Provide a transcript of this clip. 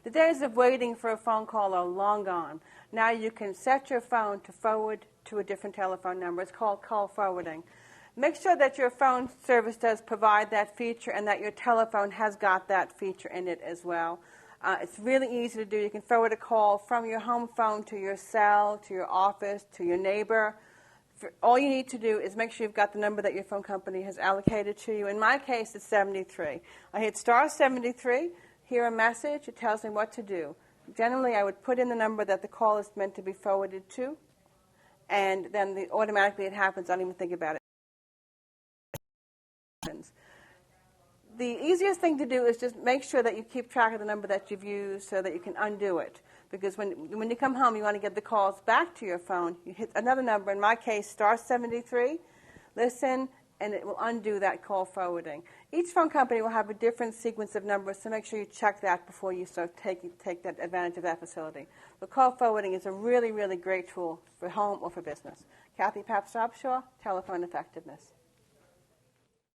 The days of waiting for a phone call are long gone. Now you can set your phone to forward to a different telephone number. It's called call forwarding. Make sure that your phone service does provide that feature and that your telephone has got that feature in it as well. It's really easy to do. You can forward a call from your home phone to your cell, to your office, to your neighbor. All you need to do is make sure you've got the number that your phone company has allocated to you. In my case, it's 73. I hit star 73, hear a message, it tells me what to do. Generally, I would put in the number that the call is meant to be forwarded to, and then automatically it happens. I don't even think about it. The easiest thing to do is just make sure that you keep track of the number that you've used so that you can undo it. Because when you come home, you want to get the calls back to your phone. You hit another number, in my case, star 73, listen, and it will undo that call forwarding. Each phone company will have a different sequence of numbers, so make sure you check that before you start take that advantage of that facility. But call forwarding is a really, really great tool for home or for business. Kathy Papst-Upshaw, Telephone Effectiveness.